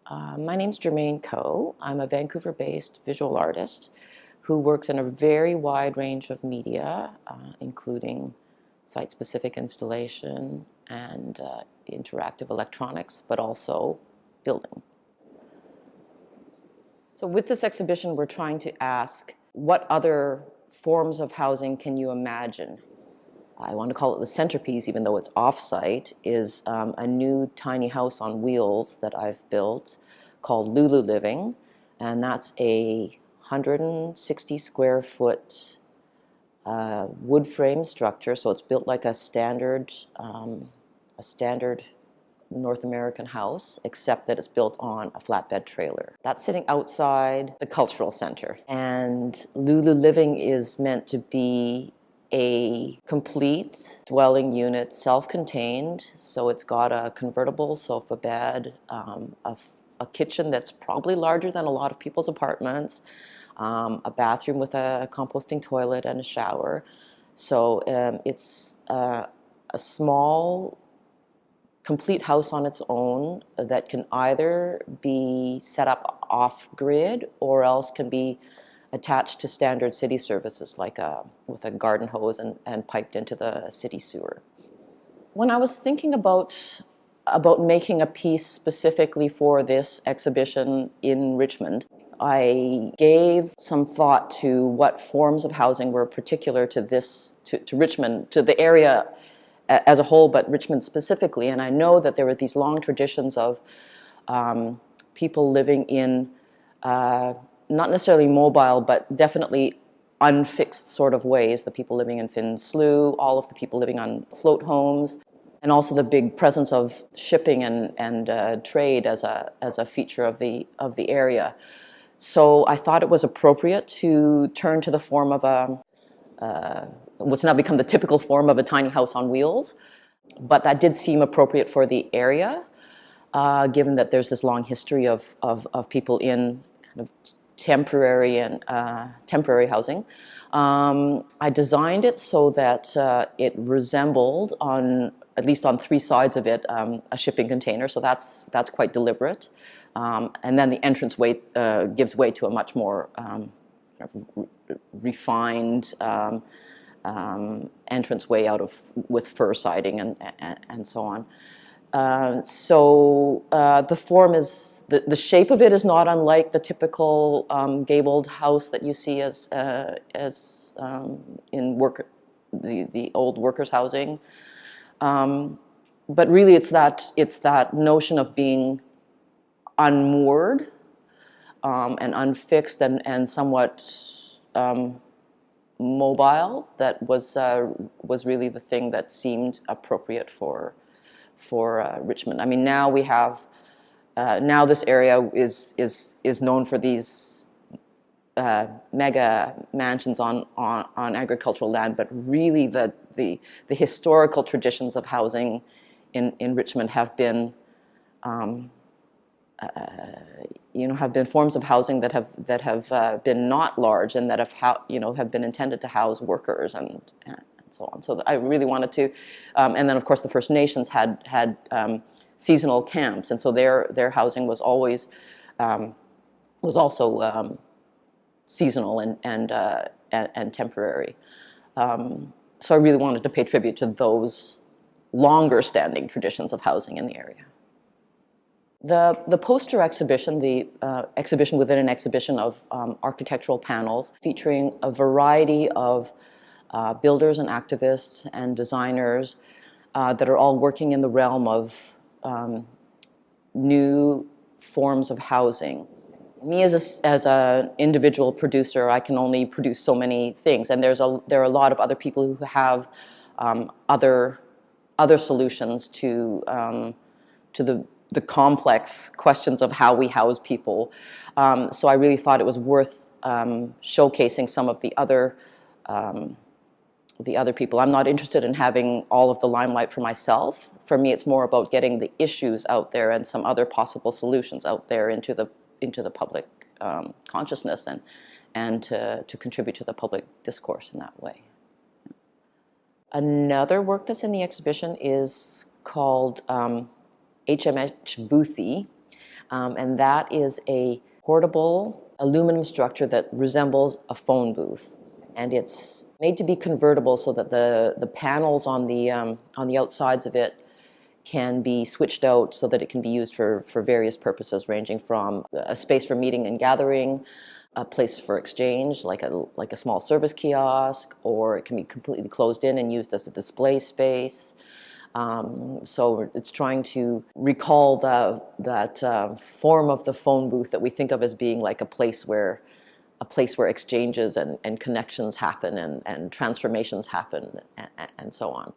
My name's Germaine Koh. I'm a Vancouver-based visual artist who works in a very wide range of media, including site-specific installation and interactive electronics, but also building. So with this exhibition, we're trying to ask, what other forms of housing can you imagine? I want to call it the centerpiece, even though it's off-site, is a new tiny house on wheels that I've built called Lulu Living, and that's a 160 square foot wood frame structure. So it's built like a standard North American house, except that it's built on a flatbed trailer. That's sitting outside the cultural center, and Lulu Living is meant to be a complete dwelling unit, self-contained. So it's got a convertible sofa bed, a kitchen that's probably larger than a lot of people's apartments, a bathroom with a composting toilet and a shower. So it's a small, complete house on its own that can either be set up off-grid or else can be attached to standard city services, like with a garden hose and piped into the city sewer. When I was thinking about making a piece specifically for this exhibition in Richmond, I gave some thought to what forms of housing were particular to Richmond, to the area as a whole, but Richmond specifically. And I know that there were these long traditions of people living in not necessarily mobile, but definitely unfixed sort of ways. The people living in Finn Slough, all of the people living on float homes, and also the big presence of shipping and trade as a feature of the area. So I thought it was appropriate to turn to the form of what's now become the typical form of a tiny house on wheels, but that did seem appropriate for the area, given that there's this long history of people in kind of temporary housing. I designed it so that it resembled, at least on three sides of it, a shipping container. So that's quite deliberate. And then the entranceway gives way to a much more refined entranceway with fir siding and so on. So the form is, the shape of it is not unlike the typical gabled house that you see as in the old workers' housing. But really it's that notion of being unmoored and unfixed and somewhat mobile that was really the thing that seemed appropriate for Richmond. I mean, now we have now this area is known for these mega mansions on agricultural land, but really the historical traditions of housing in Richmond have been have been forms of housing that have been not large and that have been intended to house workers and so on. So I really wanted to, and then of course the First Nations had seasonal camps, and so their housing was always was also seasonal and temporary. So I really wanted to pay tribute to those longer-standing traditions of housing in the area. The poster exhibition, the exhibition within an exhibition of architectural panels featuring a variety of builders and activists and designers that are all working in the realm of new forms of housing. Me as an individual producer, I can only produce so many things, and there are a lot of other people who have other solutions to the complex questions of how we house people. So I really thought it was worth showcasing some of the other people. I'm not interested in having all of the limelight for myself. For me, it's more about getting the issues out there and some other possible solutions out there into the public consciousness and to contribute to the public discourse in that way. Another work that's in the exhibition is called Hms Buthey, And that is a portable aluminum structure that resembles a phone booth. And it's made to be convertible so that the panels on the outsides of it can be switched out so that it can be used for various purposes, ranging from a space for meeting and gathering, a place for exchange, like a small service kiosk, or it can be completely closed in and used as a display space. So it's trying to recall that form of the phone booth that we think of as being like a place where exchanges and connections happen and transformations happen and so on.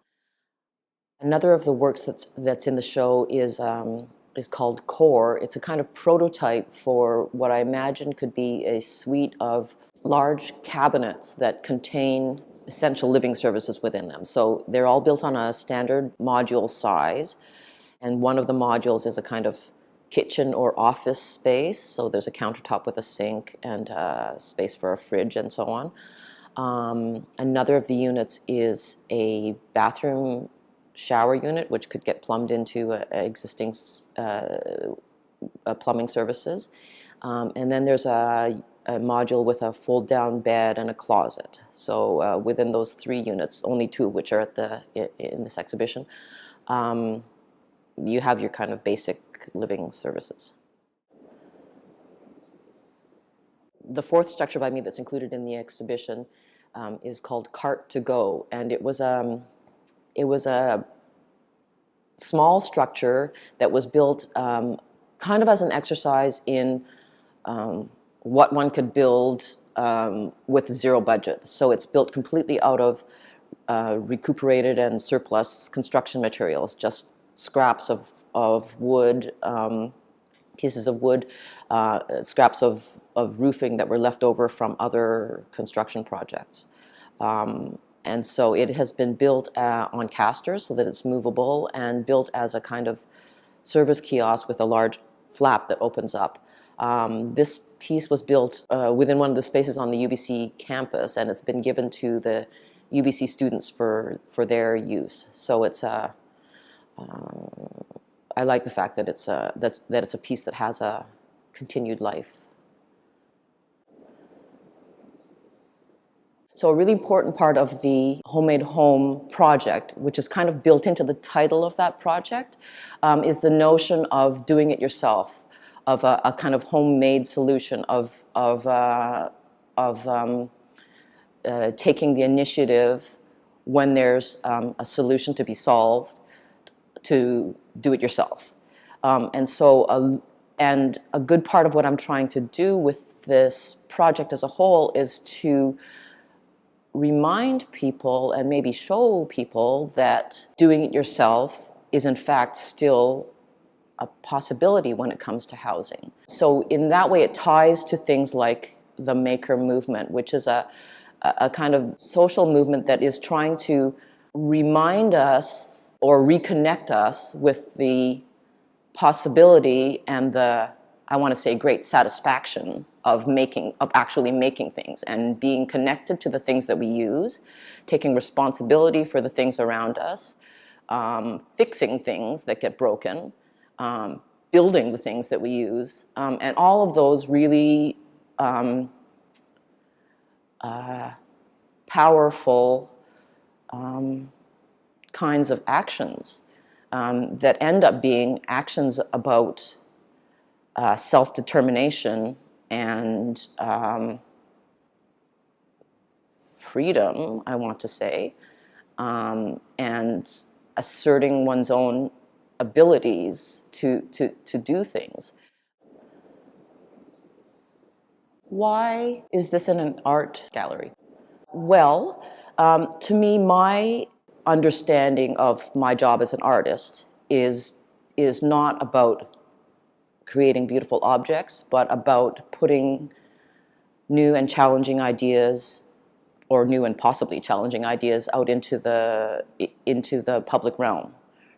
Another of the works that's in the show is called Core. It's a kind of prototype for what I imagine could be a suite of large cabinets that contain essential living services within them. So they're all built on a standard module size, and one of the modules is a kind of kitchen or office space. So there's a countertop with a sink and space for a fridge and so on. Another of the units is a bathroom shower unit, which could get plumbed into existing plumbing services. And then there's a module with a fold-down bed and a closet. So within those 3 units, only 2 of which are in this exhibition, you have your kind of basic living services. The 4th structure by me that's included in the exhibition is called Cart to Go, and it was a small structure that was built kind of as an exercise in what one could build with zero budget. So it's built completely out of recuperated and surplus construction materials, just scraps of wood, pieces of wood, scraps of roofing that were left over from other construction projects. And so it has been built on casters so that it's movable, and built as a kind of service kiosk with a large flap that opens up. This piece was built within one of the spaces on the UBC campus, and it's been given to the UBC students for their use. So it's I like the fact that it's a piece that has a continued life. So a really important part of the Homemade Home project, which is kind of built into the title of that project, is the notion of doing it yourself, of a kind of homemade solution, of taking the initiative when there's a solution to be solved, to do it yourself. And a good part of what I'm trying to do with this project as a whole is to remind people and maybe show people that doing it yourself is in fact still a possibility when it comes to housing. So in that way it ties to things like the maker movement, which is a kind of social movement that is trying to remind us or reconnect us with the possibility and the, I want to say, great satisfaction of actually making things and being connected to the things that we use, taking responsibility for the things around us, fixing things that get broken, building the things that we use, and all of those really powerful kinds of actions that end up being actions about self-determination and freedom, I want to say, and asserting one's own abilities to do things. Why is this in an art gallery? Well, to me, my understanding of my job as an artist is not about creating beautiful objects, but about putting new and challenging ideas, or new and possibly challenging ideas, out into the public realm,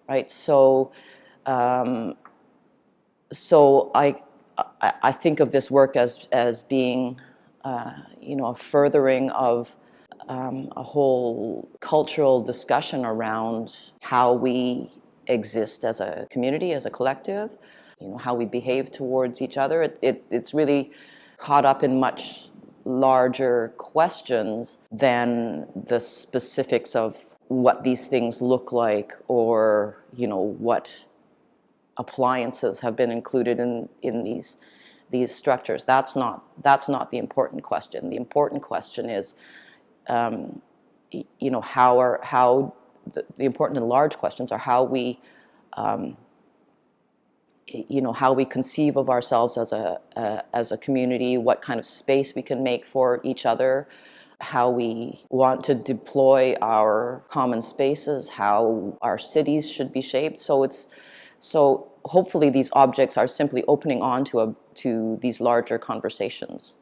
right? So, I think of this work as being, a furthering of a whole cultural discussion around how we exist as a community, as a collective. how we behave towards each other. It's really caught up in much larger questions than the specifics of what these things look like, or what appliances have been included in these structures. That's not the important question. The important question is, how the important and large questions are how we conceive of ourselves as a community, what kind of space we can make for each other, how we want to deploy our common spaces, how our cities should be shaped. So hopefully these objects are simply opening on to these larger conversations.